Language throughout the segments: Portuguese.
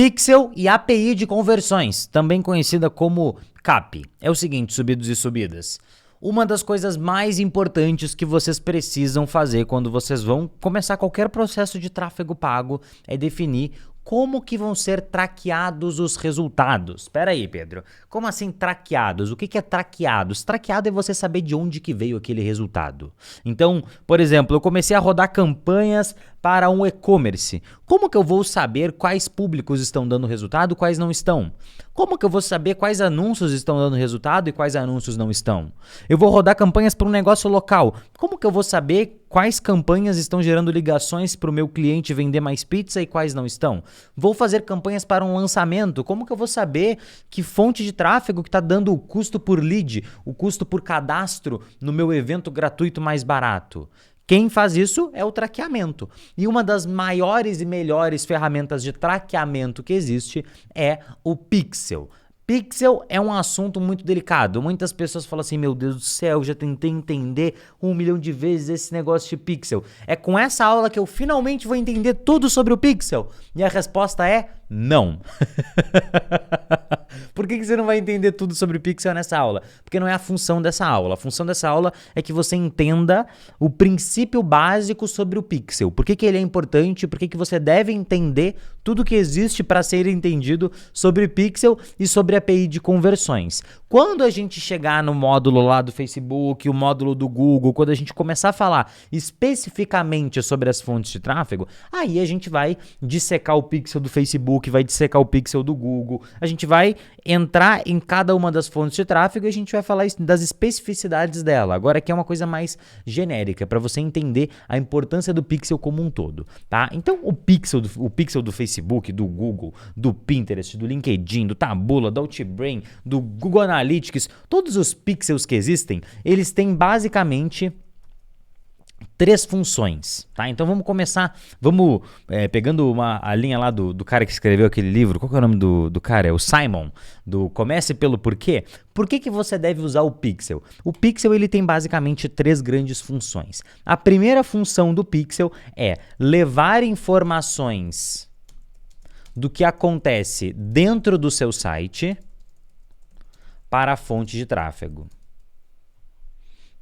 Pixel e API de conversões, também conhecida como CAP. É o seguinte, subidos e subidas. Uma das coisas mais importantes que vocês precisam fazer quando vocês vão começar qualquer processo de tráfego pago é definir como que vão ser traqueados os resultados. Espera aí, Pedro. Como assim traqueados? O que é traqueados? Traqueado é você saber de onde que veio aquele resultado. Então, por exemplo, eu comecei a rodar campanhas para um e-commerce. Como que eu vou saber quais públicos estão dando resultado e quais não estão? Como que eu vou saber quais anúncios estão dando resultado e quais anúncios não estão? Eu vou rodar campanhas para um negócio local. Como que eu vou saber quais campanhas estão gerando ligações para o meu cliente vender mais pizza e quais não estão? Vou fazer campanhas para um lançamento. Como que eu vou saber que fonte de tráfego que está dando o custo por lead, o custo por cadastro no meu evento gratuito mais barato? Quem faz isso é o traqueamento. E uma das maiores e melhores ferramentas de traqueamento que existe é o Pixel. Pixel é um assunto muito delicado. Muitas pessoas falam assim, meu Deus do céu, já tentei entender 1 milhão de vezes esse negócio de Pixel. É com essa aula que eu finalmente vou entender tudo sobre o Pixel. E a resposta é não. Por que você não vai entender tudo sobre o Pixel nessa aula? Porque não é a função dessa aula. A função dessa aula é que você entenda o princípio básico sobre o Pixel. Por que ele é importante, por que você deve entender tudo que existe para ser entendido sobre o Pixel e sobre a API de conversões. Quando a gente chegar no módulo lá do Facebook, o módulo do Google, quando a gente começar a falar especificamente sobre as fontes de tráfego, aí a gente vai dissecar o Pixel do Facebook, vai dissecar o Pixel do Google, a gente vai entrar em cada uma das fontes de tráfego e a gente vai falar das especificidades dela. Agora aqui é uma coisa mais genérica, para você entender a importância do Pixel como um todo, tá? Então o Pixel do Facebook, do Google, do Pinterest, do LinkedIn, do Taboola, do Outbrain, do Google Analytics, todos os pixels que existem, eles têm basicamente 3 funções, tá? Então vamos começar, pegando a linha lá do cara que escreveu aquele livro, qual que é o nome do cara? É o Simon, do Comece pelo Porquê. Por que você deve usar o Pixel? O Pixel ele tem basicamente 3 grandes funções. A primeira função do Pixel é levar informações do que acontece dentro do seu site para a fonte de tráfego.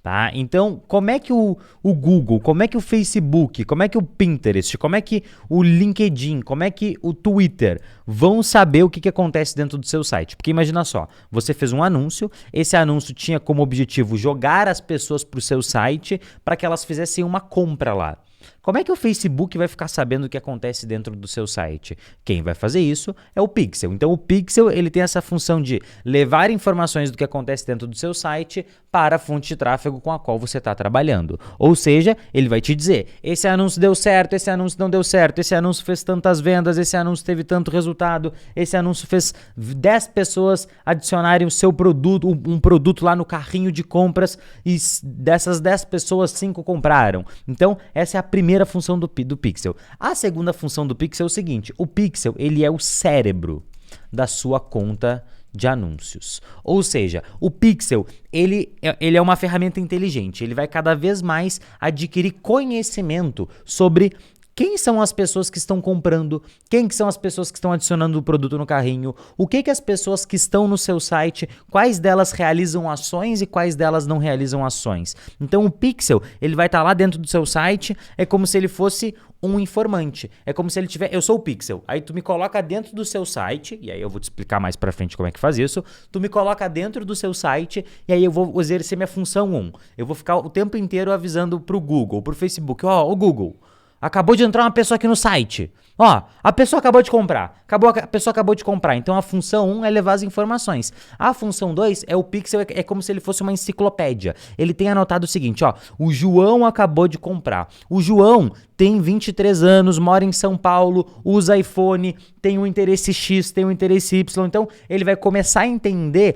Tá? Então, como é que o Google, como é que o Facebook, como é que o Pinterest, como é que o LinkedIn, como é que o Twitter vão saber o que acontece dentro do seu site? Porque imagina só, você fez um anúncio, esse anúncio tinha como objetivo jogar as pessoas para o seu site para que elas fizessem uma compra lá. Como é que o Facebook vai ficar sabendo o que acontece dentro do seu site? Quem vai fazer isso é o Pixel. Então o Pixel ele tem essa função de levar informações do que acontece dentro do seu site para a fonte de tráfego com a qual você está trabalhando. Ou seja, ele vai te dizer, esse anúncio deu certo, esse anúncio não deu certo, esse anúncio fez tantas vendas, esse anúncio teve tanto resultado, esse anúncio fez 10 pessoas adicionarem o seu produto, um produto lá no carrinho de compras e dessas 10 pessoas 5 compraram. Então essa é a primeira função do Pixel. A segunda função do Pixel é o seguinte, o Pixel ele é o cérebro da sua conta de anúncios. Ou seja, o Pixel ele é uma ferramenta inteligente, ele vai cada vez mais adquirir conhecimento sobre quem são as pessoas que estão comprando, quem que são as pessoas que estão adicionando o produto no carrinho, o que as pessoas que estão no seu site, quais delas realizam ações e quais delas não realizam ações. Então o Pixel, ele vai estar lá dentro do seu site, é como se ele fosse um informante. É como se ele tiver, eu sou o Pixel, aí tu me coloca dentro do seu site, e aí eu vou te explicar mais pra frente como é que faz isso, tu me coloca dentro do seu site, e aí eu vou exercer minha função 1. Eu vou ficar o tempo inteiro avisando pro Google, pro Facebook, ó, o Google, acabou de entrar uma pessoa aqui no site. Ó, a pessoa acabou de comprar. A pessoa acabou de comprar. Então a função 1 é levar as informações. A função 2 é o Pixel, é como se ele fosse uma enciclopédia. Ele tem anotado o seguinte, ó, o João acabou de comprar. O João tem 23 anos, mora em São Paulo, usa iPhone, tem um interesse X, tem um interesse Y. Então ele vai começar a entender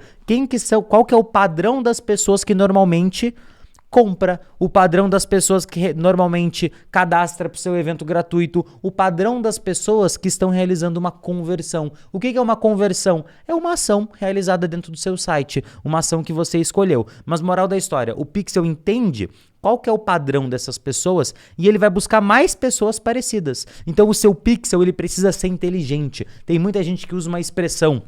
qual que é o padrão das pessoas que normalmente compra, o padrão das pessoas que normalmente cadastra para o seu evento gratuito, o padrão das pessoas que estão realizando uma conversão. O que é uma conversão? É uma ação realizada dentro do seu site, uma ação que você escolheu. Mas moral da história, o Pixel entende qual que é o padrão dessas pessoas e ele vai buscar mais pessoas parecidas. Então o seu Pixel ele precisa ser inteligente. Tem muita gente que usa uma expressão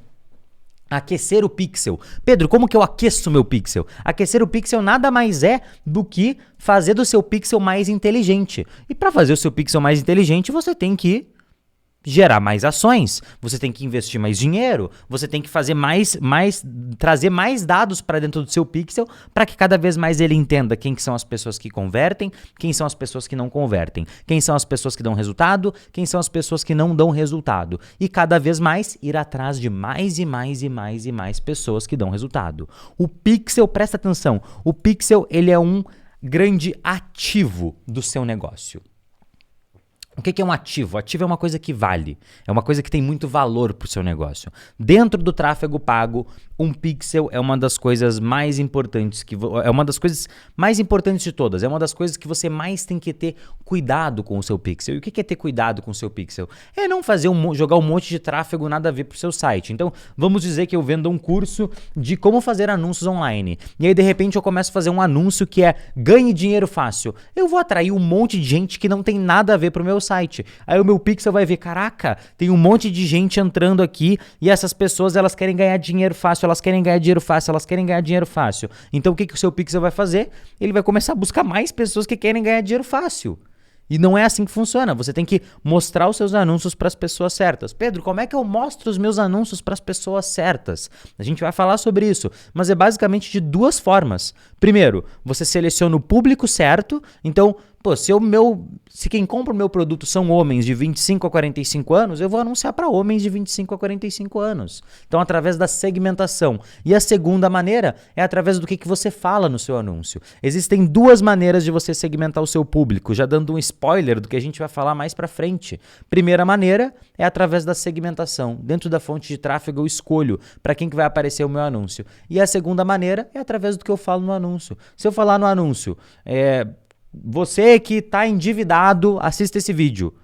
aquecer o pixel. Pedro, como que eu aqueço o meu pixel? Aquecer o pixel nada mais é do que fazer do seu pixel mais inteligente. E para fazer o seu pixel mais inteligente, você tem que gerar mais ações, você tem que investir mais dinheiro, você tem que fazer trazer mais dados para dentro do seu pixel para que cada vez mais ele entenda quem que são as pessoas que convertem, quem são as pessoas que não convertem, quem são as pessoas que dão resultado, quem são as pessoas que não dão resultado e cada vez mais ir atrás de mais e mais pessoas que dão resultado. O pixel, presta atenção, o pixel ele é um grande ativo do seu negócio. O que é um ativo? Ativo é uma coisa que vale, é uma coisa que tem muito valor para o seu negócio. Dentro do tráfego pago, um pixel é uma das coisas mais importantes, é uma das coisas mais importantes de todas, é uma das coisas que você mais tem que ter cuidado com o seu pixel. E o que é ter cuidado com o seu pixel? É não fazer jogar um monte de tráfego nada a ver para o seu site. Então, vamos dizer que eu vendo um curso de como fazer anúncios online. E aí, de repente, eu começo a fazer um anúncio que é ganhe dinheiro fácil. Eu vou atrair um monte de gente que não tem nada a ver para o meu site. Aí o meu pixel vai ver, caraca, tem um monte de gente entrando aqui e essas pessoas elas querem ganhar dinheiro fácil, elas querem ganhar dinheiro fácil, elas querem ganhar dinheiro fácil. Então o que o seu pixel vai fazer? Ele vai começar a buscar mais pessoas que querem ganhar dinheiro fácil. E não é assim que funciona. Você tem que mostrar os seus anúncios para as pessoas certas. Pedro, como é que eu mostro os meus anúncios para as pessoas certas? A gente vai falar sobre isso, mas é basicamente de duas formas. Primeiro, você seleciona o público certo. Então, se quem compra o meu produto são homens de 25 a 45 anos, eu vou anunciar para homens de 25 a 45 anos. Então, através da segmentação. E a segunda maneira é através do que você fala no seu anúncio. Existem duas maneiras de você segmentar o seu público, já dando um spoiler do que a gente vai falar mais para frente. Primeira maneira é através da segmentação. Dentro da fonte de tráfego eu escolho para quem que vai aparecer o meu anúncio. E a segunda maneira é através do que eu falo no anúncio. Se eu falar no anúncio, você que está endividado, assista esse vídeo.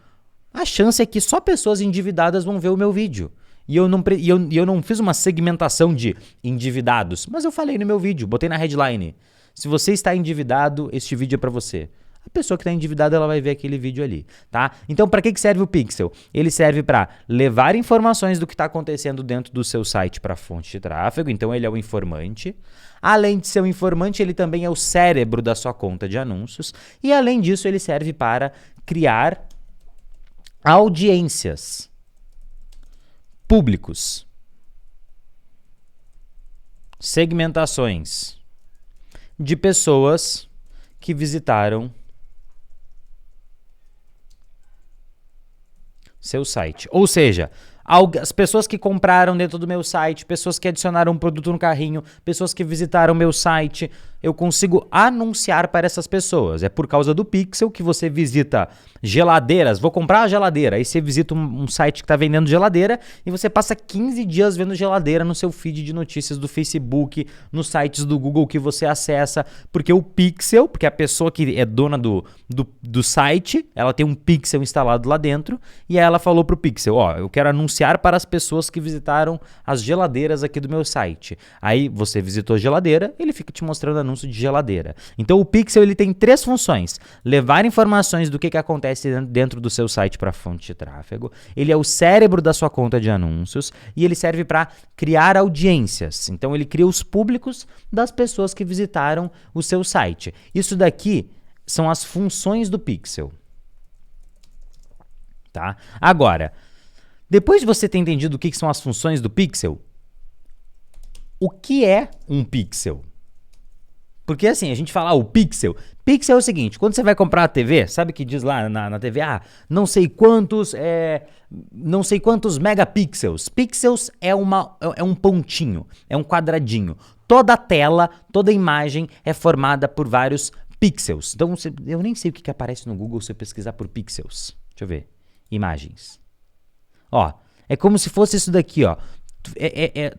A chance é que só pessoas endividadas vão ver o meu vídeo. E eu não fiz uma segmentação de endividados, mas eu falei no meu vídeo, botei na headline. Se você está endividado, este vídeo é para você. A pessoa que está endividada ela vai ver aquele vídeo ali, tá? Então, para que serve o Pixel? Ele serve para levar informações do que está acontecendo dentro do seu site para a fonte de tráfego, então ele é o informante. Além de ser um informante, ele também é o cérebro da sua conta de anúncios. E além disso, ele serve para criar audiências, públicos, segmentações de pessoas que visitaram seu site. Ou seja, as pessoas que compraram dentro do meu site, pessoas que adicionaram um produto no carrinho, pessoas que visitaram meu site, eu consigo anunciar para essas pessoas. É por causa do Pixel que você visita geladeiras. Vou comprar a geladeira. Aí você visita um site que está vendendo geladeira e você passa 15 dias vendo geladeira no seu feed de notícias do Facebook, nos sites do Google que você acessa. Porque o Pixel, porque a pessoa que é dona do site, ela tem um Pixel instalado lá dentro e aí ela falou pro Pixel, eu quero anunciar para as pessoas que visitaram as geladeiras aqui do meu site. Aí você visitou a geladeira, ele fica te mostrando anúncio de geladeira. Então o Pixel ele tem três funções: levar informações do que acontece dentro do seu site para a fonte de tráfego, ele é o cérebro da sua conta de anúncios e ele serve para criar audiências. Então ele cria os públicos das pessoas que visitaram o seu site. Isso daqui são as funções do Pixel. Tá? Agora, depois de você ter entendido o que são as funções do Pixel, o que é um Pixel? Porque assim, a gente fala, o Pixel. Pixel é o seguinte, quando você vai comprar a TV, sabe que diz lá na TV, não sei quantos megapixels. Pixels é um pontinho, é um quadradinho. Toda a tela, toda a imagem é formada por vários pixels. Então, eu nem sei o que aparece no Google se eu pesquisar por pixels. Deixa eu ver. Imagens. É como se fosse isso daqui,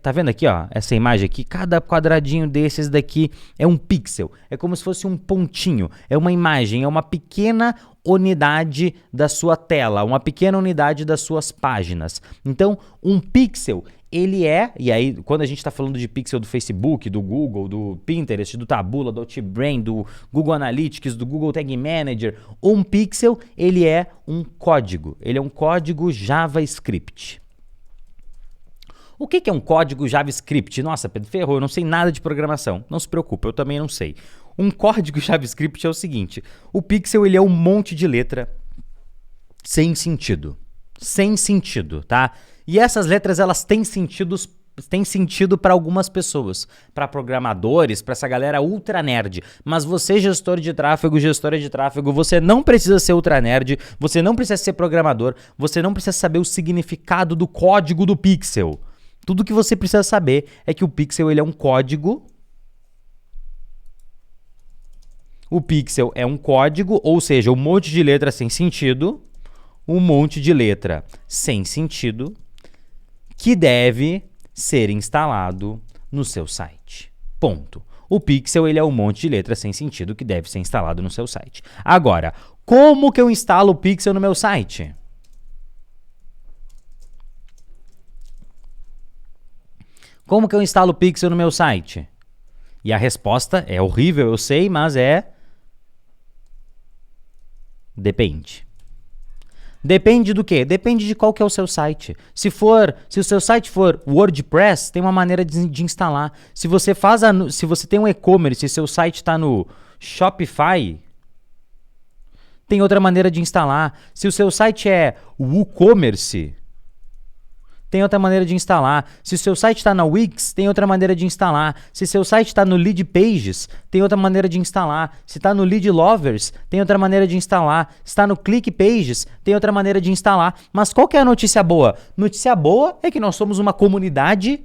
Tá vendo aqui, ó, essa imagem aqui? Cada quadradinho desses daqui é um pixel. É como se fosse um pontinho. É uma imagem, é uma pequena unidade da sua tela, uma pequena unidade das suas páginas. Então, um pixel, ele é, e aí quando a gente está falando de pixel do Facebook, do Google, do Pinterest, do Taboola, do Outbrain, do Google Analytics, do Google Tag Manager, um pixel, ele é um código. Ele é um código JavaScript. O que é um código JavaScript? Nossa, Pedro, ferrou, eu não sei nada de programação. Não se preocupe, eu também não sei. Um código JavaScript é o seguinte: o pixel, ele é um monte de letra sem sentido. Sem sentido, tá? E essas letras, elas têm sentido para algumas pessoas, para programadores, para essa galera ultra nerd. Mas você, gestora de tráfego, você não precisa ser ultra nerd, você não precisa ser programador, você não precisa saber o significado do código do pixel. Tudo que você precisa saber é que o pixel, ele é um código. O pixel é um código, ou seja, um monte de letra sem sentido, que deve ser instalado no seu site. Ponto. O pixel, ele é um monte de letra sem sentido que deve ser instalado no seu site. Agora, como que eu instalo o pixel no meu site? Como que eu instalo o pixel no meu site? E a resposta é horrível, eu sei, mas depende. Depende do quê? Depende de qual que é o seu site. Se o seu site for WordPress, tem uma maneira de instalar. Se você tem um e-commerce e seu site está no Shopify, tem outra maneira de instalar. Se o seu site é WooCommerce, tem outra maneira de instalar. Se o seu site está na Wix, tem outra maneira de instalar. Se seu site está no Lead Pages, tem outra maneira de instalar. Se está no Lead Lovers, tem outra maneira de instalar. Se está no Click Pages, tem outra maneira de instalar. Mas qual que é a notícia boa? Notícia boa é que nós somos uma comunidade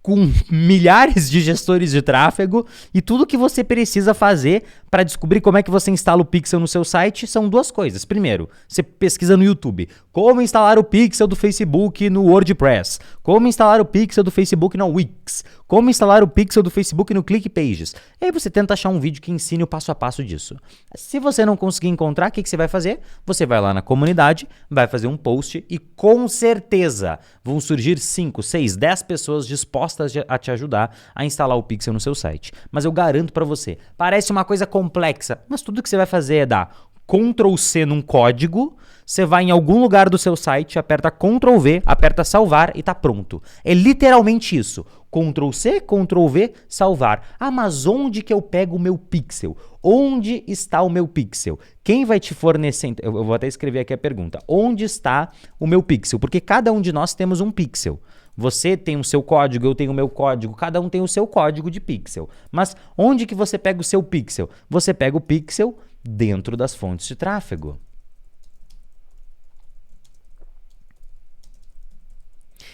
com milhares de gestores de tráfego e tudo que você precisa fazer para descobrir como é que você instala o pixel no seu site são duas coisas. Primeiro, você pesquisa no YouTube como instalar o pixel do Facebook no WordPress, como instalar o pixel do Facebook no Wix, como instalar o pixel do Facebook no Click Pages. E aí você tenta achar um vídeo que ensine o passo a passo disso. Se você não conseguir encontrar, o que você vai fazer? Você vai lá na comunidade, vai fazer um post e com certeza vão surgir 5, 6, 10 pessoas dispostas a te ajudar a instalar o pixel no seu site. Mas eu garanto para você, parece uma coisa complexa, mas tudo que você vai fazer é dar Ctrl+C num código, você vai em algum lugar do seu site, aperta Ctrl+V, aperta salvar e tá pronto. É literalmente isso. Ctrl+C, Ctrl+V, salvar. Ah, mas onde que eu pego o meu pixel? Onde está o meu pixel? Quem vai te fornecer... Eu vou até escrever aqui a pergunta. Onde está o meu pixel? Porque cada um de nós temos um pixel. Você tem o seu código, eu tenho o meu código, cada um tem o seu código de pixel. Mas onde que você pega o seu pixel? Você pega o pixel dentro das fontes de tráfego.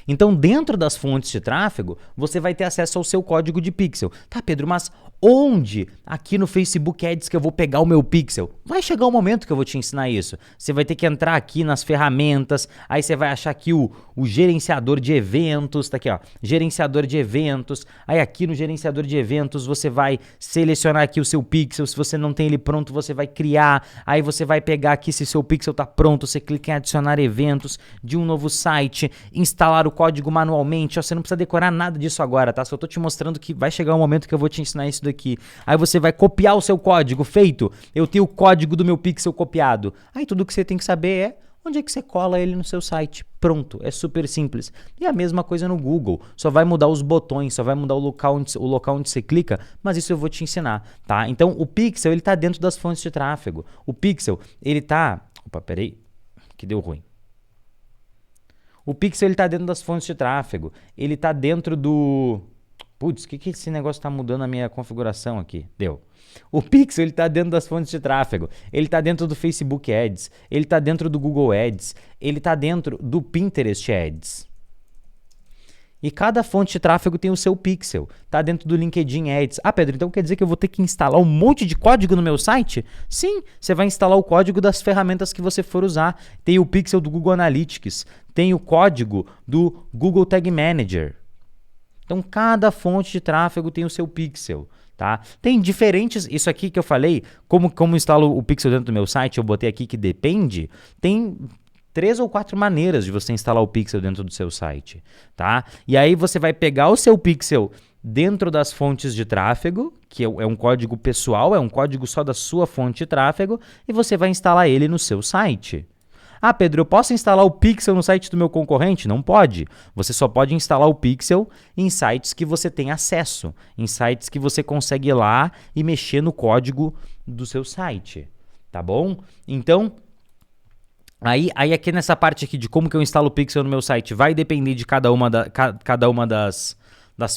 Então, dentro das fontes de tráfego, você vai ter acesso ao seu código de pixel. Tá, Pedro, mas onde aqui no Facebook Ads que eu vou pegar o meu pixel? Vai chegar um momento que eu vou te ensinar isso. Você vai ter que entrar aqui nas ferramentas, aí você vai achar aqui o gerenciador de eventos, tá aqui, ó, gerenciador de eventos. Aí aqui no gerenciador de eventos você vai selecionar aqui o seu pixel. Se você não tem ele pronto, você vai criar. Aí você vai pegar aqui, se seu pixel tá pronto, você clica em adicionar eventos de um novo site, instalar o código manualmente. Ó, você não precisa decorar nada disso agora, tá? Só tô te mostrando que vai chegar um momento que eu vou te ensinar isso daqui. Aí você vai copiar o seu código. Feito, eu tenho o código do meu pixel copiado. Aí tudo que você tem que saber é onde é que você cola ele no seu site. Pronto, é super simples. E a mesma coisa no Google. Só vai mudar os botões, só vai mudar o local onde você clica, mas isso eu vou te ensinar, tá? Então, o pixel, ele tá dentro das fontes de tráfego. O pixel, ele tá... Opa, peraí, que deu ruim. O pixel, ele tá dentro das fontes de tráfego. Ele tá dentro do... Putz, o que esse negócio tá mudando a minha configuração aqui? Deu. O pixel, ele tá dentro das fontes de tráfego. Ele tá dentro do Facebook Ads. Ele tá dentro do Google Ads. Ele tá dentro do Pinterest Ads. E cada fonte de tráfego tem o seu pixel, tá dentro do LinkedIn Ads. Ah, Pedro, então quer dizer que eu vou ter que instalar um monte de código no meu site? Sim, você vai instalar o código das ferramentas que você for usar. Tem o pixel do Google Analytics, tem o código do Google Tag Manager. Então, cada fonte de tráfego tem o seu pixel, tá? Tem diferentes, isso aqui que eu falei, como instalo o pixel dentro do meu site, eu botei aqui que depende, tem 3 ou 4 maneiras de você instalar o pixel dentro do seu site, tá? E aí você vai pegar o seu pixel dentro das fontes de tráfego, que é um código pessoal, é um código só da sua fonte de tráfego, e você vai instalar ele no seu site. Ah, Pedro, eu posso instalar o pixel no site do meu concorrente? Não pode. Você só pode instalar o pixel em sites que você tem acesso, em sites que você consegue ir lá e mexer no código do seu site, tá bom? Então, aí aqui nessa parte aqui de como que eu instalo o pixel no meu site, vai depender de cada uma das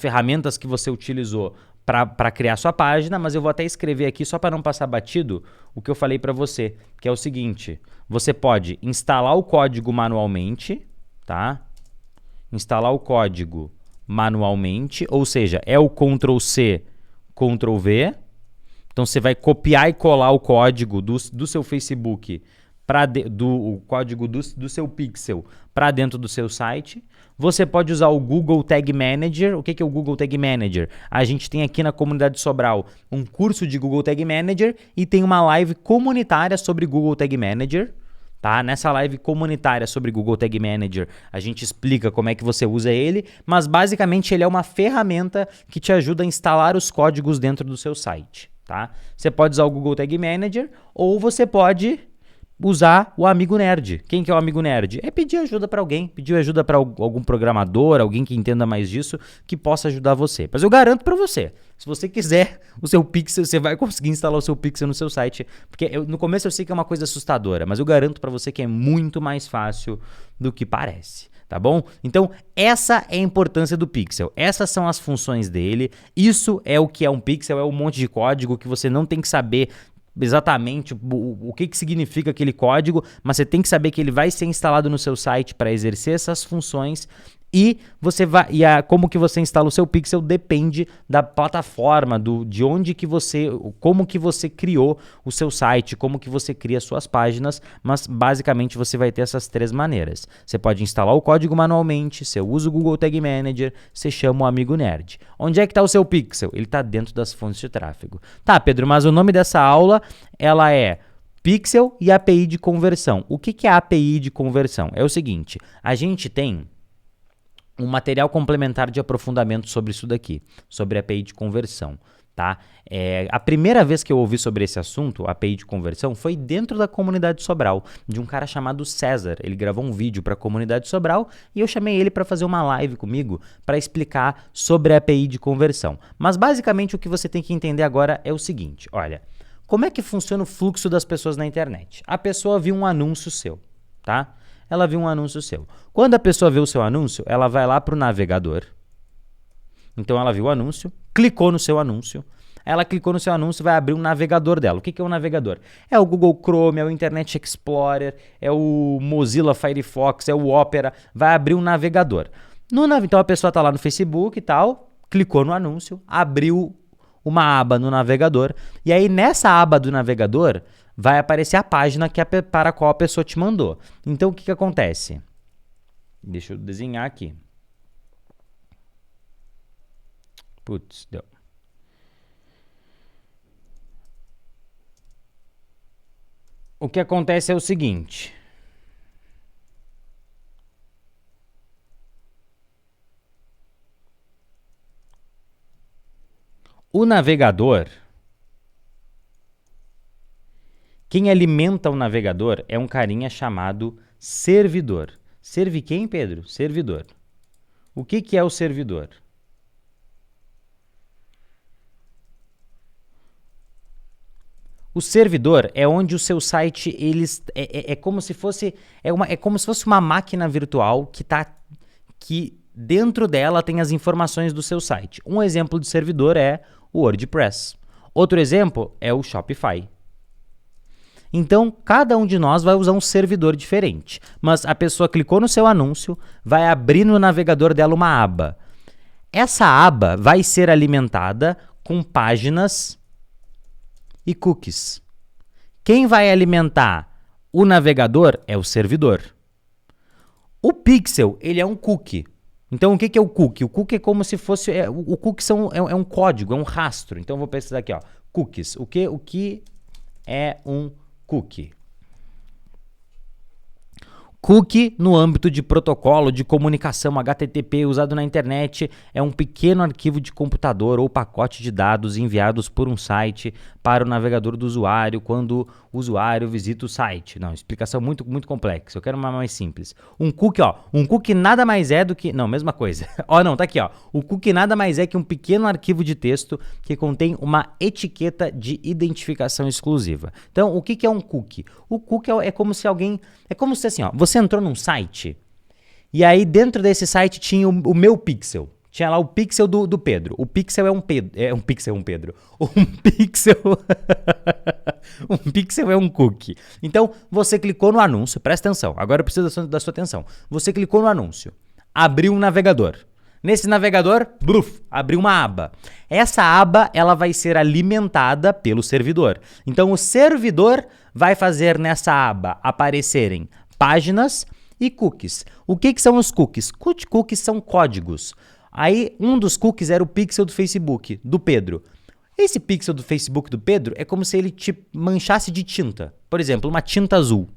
ferramentas que você utilizou para criar sua página, mas eu vou até escrever aqui só para não passar batido o que eu falei para você, que é o seguinte: você pode instalar o código manualmente, tá? Instalar o código manualmente, ou seja, é o Ctrl+C, Ctrl+V. Então você vai copiar e colar o código do seu Facebook, o código do seu pixel para dentro do seu site. Você pode usar o Google Tag Manager. O que é o Google Tag Manager? A gente tem aqui na comunidade Sobral um curso de Google Tag Manager e tem uma live comunitária sobre Google Tag Manager. Tá? Nessa live comunitária sobre Google Tag Manager, a gente explica como é que você usa ele, mas basicamente ele é uma ferramenta que te ajuda a instalar os códigos dentro do seu site. Tá? Você pode usar o Google Tag Manager ou você pode usar o Amigo Nerd. Quem que é o Amigo Nerd? É pedir ajuda para alguém, pedir ajuda para algum programador, alguém que entenda mais disso, que possa ajudar você. Mas eu garanto para você, se você quiser o seu pixel, você vai conseguir instalar o seu pixel no seu site, porque no começo eu sei que é uma coisa assustadora, mas eu garanto para você que é muito mais fácil do que parece. Tá bom? Então, essa é a importância do pixel. Essas são as funções dele. Isso é o que é um pixel, é um monte de código que você não tem que saber exatamente o que significa aquele código, mas você tem que saber que ele vai ser instalado no seu site para exercer essas funções. E você vai, como que você instala o seu pixel depende da plataforma, de onde que como que você criou o seu site, como que você cria suas páginas, mas basicamente você vai ter essas 3 maneiras. Você pode instalar o código manualmente, você usa o Google Tag Manager, você chama o Amigo Nerd. Onde é que está o seu pixel? Ele está dentro das fontes de tráfego. Tá, Pedro, mas o nome dessa aula, ela é Pixel e API de conversão. O que é a API de conversão? É o seguinte, a gente tem um material complementar de aprofundamento sobre isso daqui, sobre a API de conversão, tá? A primeira vez que eu ouvi sobre esse assunto, a API de conversão, foi dentro da comunidade Sobral, de um cara chamado César. Ele gravou um vídeo para a comunidade Sobral e eu chamei ele para fazer uma live comigo para explicar sobre a API de conversão. Mas basicamente o que você tem que entender agora é o seguinte, olha, como é que funciona o fluxo das pessoas na internet? A pessoa viu um anúncio seu, tá? Ela viu um anúncio seu. Quando a pessoa vê o seu anúncio, ela vai lá para o navegador. Então ela viu o anúncio, clicou no seu anúncio. Ela clicou no seu anúncio e vai abrir um navegador dela. O que é um navegador? É o Google Chrome, é o Internet Explorer, é o Mozilla Firefox, é o Opera. Vai abrir um navegador. Então a pessoa está lá no Facebook e tal, clicou no anúncio, abriu uma aba no navegador. E aí nessa aba do navegador vai aparecer a página para a qual a pessoa te mandou. Então, o que acontece? Deixa eu desenhar aqui. Putz, deu. O que acontece é o seguinte. O navegador... Quem alimenta o navegador é um carinha chamado servidor. Serve quem, Pedro? Servidor. O que é o servidor? O servidor é onde o seu site é como se fosse uma máquina virtual que dentro dela tem as informações do seu site. Um exemplo de servidor é o WordPress. Outro exemplo é o Shopify. Então, cada um de nós vai usar um servidor diferente. Mas a pessoa clicou no seu anúncio, vai abrir no navegador dela uma aba. Essa aba vai ser alimentada com páginas e cookies. Quem vai alimentar o navegador é o servidor. O pixel, ele é um cookie. Então, o que é o cookie? O cookie é como se fosse... o cookie é um código, é um rastro. Então, eu vou pesquisar aqui, ó. Cookies. O que é um cookie? Cookie, no âmbito de protocolo de comunicação HTTP usado na internet, é um pequeno arquivo de computador ou pacote de dados enviados por um site para o navegador do usuário quando o usuário visita o site. Não, explicação muito complexa. Eu quero uma mais simples. Um cookie nada mais é do que... Não, mesma coisa. Tá aqui, ó. O cookie nada mais é que um pequeno arquivo de texto que contém uma etiqueta de identificação exclusiva. Então, o que é um cookie? O cookie é como se alguém... É como se assim, ó, você entrou num site e aí dentro desse site tinha o meu pixel. Tinha lá o pixel do Pedro. O pixel é um Pedro. Um pixel. Um pixel é um cookie. Então, você clicou no anúncio, presta atenção, agora eu preciso da sua atenção. Você clicou no anúncio, abriu um navegador. Nesse navegador, abriu uma aba. Essa aba, ela vai ser alimentada pelo servidor. Então, o servidor vai fazer nessa aba aparecerem páginas e cookies. O que são os cookies? Cookies são códigos. Aí, um dos cookies era o pixel do Facebook, do Pedro. Esse pixel do Facebook do Pedro é como se ele te manchasse de tinta. Por exemplo, uma tinta azul.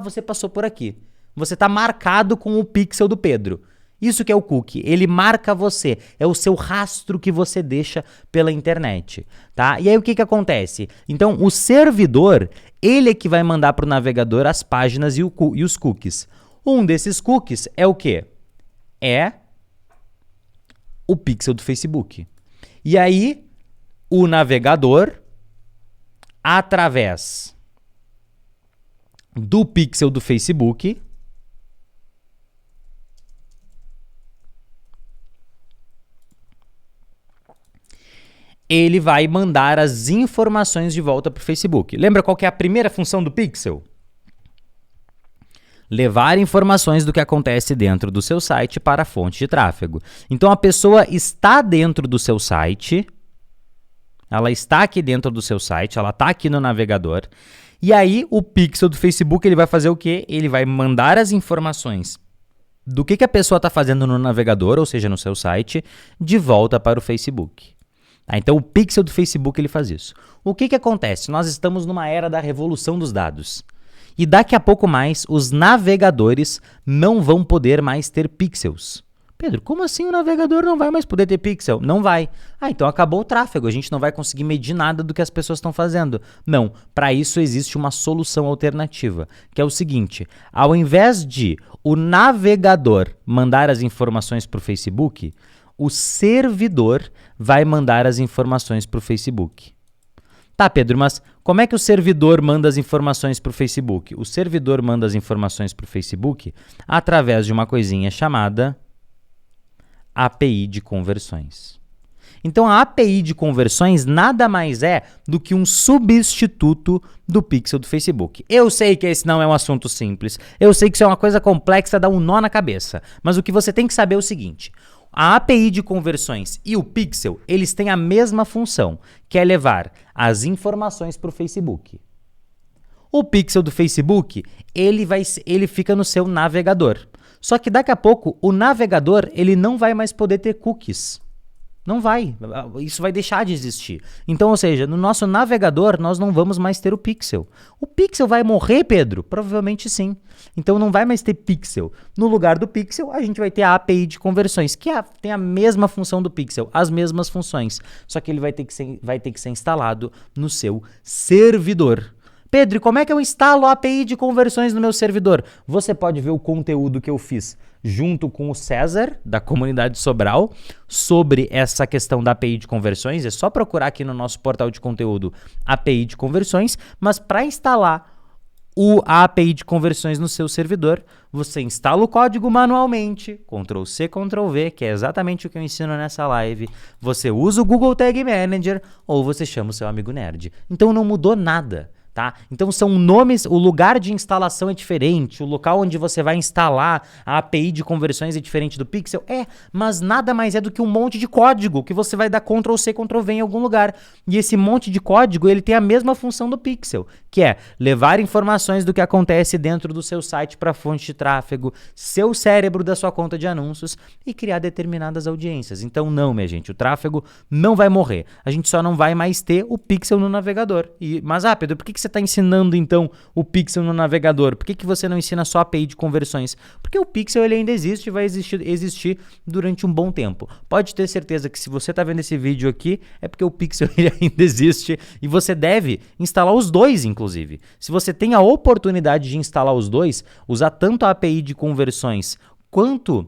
Você passou por aqui. Você está marcado com o pixel do Pedro. Isso que é o cookie, ele marca você, é o seu rastro que você deixa pela internet, tá? E aí o que acontece? Então, o servidor, ele é que vai mandar para o navegador as páginas e os cookies. Um desses cookies é o quê? É o pixel do Facebook. E aí, o navegador, através do pixel do Facebook, ele vai mandar as informações de volta para o Facebook. Lembra qual que é a primeira função do pixel? Levar informações do que acontece dentro do seu site para a fonte de tráfego. Então, a pessoa está dentro do seu site, ela está aqui dentro do seu site, ela está aqui no navegador, e aí o pixel do Facebook ele vai fazer o quê? Ele vai mandar as informações do que a pessoa está fazendo no navegador, ou seja, no seu site, de volta para o Facebook. Então, o pixel do Facebook ele faz isso. O que acontece? Nós estamos numa era da revolução dos dados. E daqui a pouco mais, os navegadores não vão poder mais ter pixels. Pedro, como assim o navegador não vai mais poder ter pixel? Não vai. Então acabou o tráfego, a gente não vai conseguir medir nada do que as pessoas estão fazendo. Não, para isso existe uma solução alternativa, que é o seguinte, ao invés de o navegador mandar as informações para o Facebook, o servidor vai mandar as informações para o Facebook. Tá, Pedro, mas como é que o servidor manda as informações para o Facebook? O servidor manda as informações para o Facebook através de uma coisinha chamada API de conversões. Então, a API de conversões nada mais é do que um substituto do pixel do Facebook. Eu sei que esse não é um assunto simples, eu sei que isso é uma coisa complexa, dá um nó na cabeça, mas o que você tem que saber é o seguinte: a API de conversões e o pixel, eles têm a mesma função, que é levar as informações para o Facebook. O pixel do Facebook, ele fica no seu navegador. Só que daqui a pouco, o navegador ele não vai mais poder ter cookies. Não vai. Isso vai deixar de existir. Então, ou seja, no nosso navegador, nós não vamos mais ter o pixel. O pixel vai morrer, Pedro? Provavelmente sim. Então, não vai mais ter pixel. No lugar do pixel, a gente vai ter a API de conversões, que tem a mesma função do pixel, as mesmas funções. Só que ele vai ter que ser instalado no seu servidor. Pedro, como é que eu instalo a API de conversões no meu servidor? Você pode ver o conteúdo que eu fiz junto com o César, da comunidade Sobral, sobre essa questão da API de conversões. É só procurar aqui no nosso portal de conteúdo API de conversões, mas para instalar a API de conversões no seu servidor, você instala o código manualmente, Ctrl+C, Ctrl+V, que é exatamente o que eu ensino nessa live. Você usa o Google Tag Manager ou você chama o seu amigo nerd. Então não mudou nada. tá? Então são nomes, o lugar de instalação é diferente, o local onde você vai instalar a API de conversões é diferente do Pixel, mas nada mais é do que um monte de código que você vai dar Ctrl+C, Ctrl+V em algum lugar. E esse monte de código, ele tem a mesma função do Pixel, que é levar informações do que acontece dentro do seu site para a fonte de tráfego, seu cérebro da sua conta de anúncios e criar determinadas audiências. Então não, minha gente, o tráfego não vai morrer. A gente só não vai mais ter o Pixel no navegador. Mas, Pedro, por que você está ensinando, então, o Pixel no navegador? Por que você não ensina só a API de conversões? Porque o Pixel ele ainda existe e vai existir durante um bom tempo. Pode ter certeza que se você está vendo esse vídeo aqui, é porque o Pixel ele ainda existe e você deve instalar os dois, inclusive. Se você tem a oportunidade de instalar os dois, usar tanto a API de conversões quanto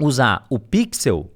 usar o Pixel,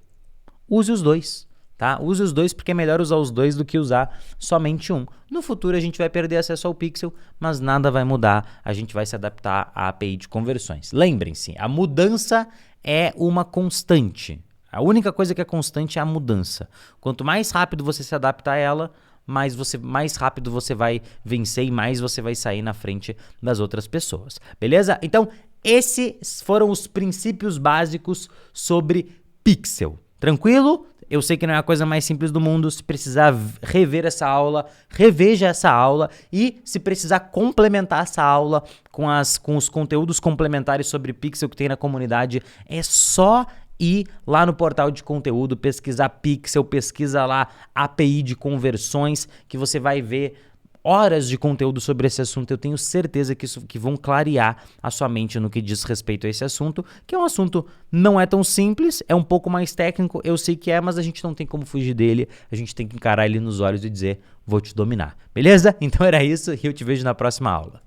use os dois. Tá? Use os dois porque é melhor usar os dois do que usar somente um. No futuro a gente vai perder acesso ao Pixel, mas nada vai mudar, a gente vai se adaptar à API de conversões. Lembrem-se, a mudança é uma constante. A única coisa que é constante é a mudança. Quanto mais rápido você se adaptar a ela, mais rápido você vai vencer e mais você vai sair na frente das outras pessoas. Beleza? Então, esses foram os princípios básicos sobre Pixel. Tranquilo? Eu sei que não é a coisa mais simples do mundo. Se precisar rever essa aula, reveja essa aula. E se precisar complementar essa aula com os conteúdos complementares sobre Pixel que tem na comunidade, é só ir lá no portal de conteúdo, pesquisar Pixel, pesquisa lá API de conversões, que você vai ver horas de conteúdo sobre esse assunto. Eu tenho certeza que vão clarear a sua mente no que diz respeito a esse assunto, que é um assunto não é tão simples, é um pouco mais técnico, eu sei que é, mas a gente não tem como fugir dele, a gente tem que encarar ele nos olhos e dizer, vou te dominar. Beleza? Então era isso e eu te vejo na próxima aula.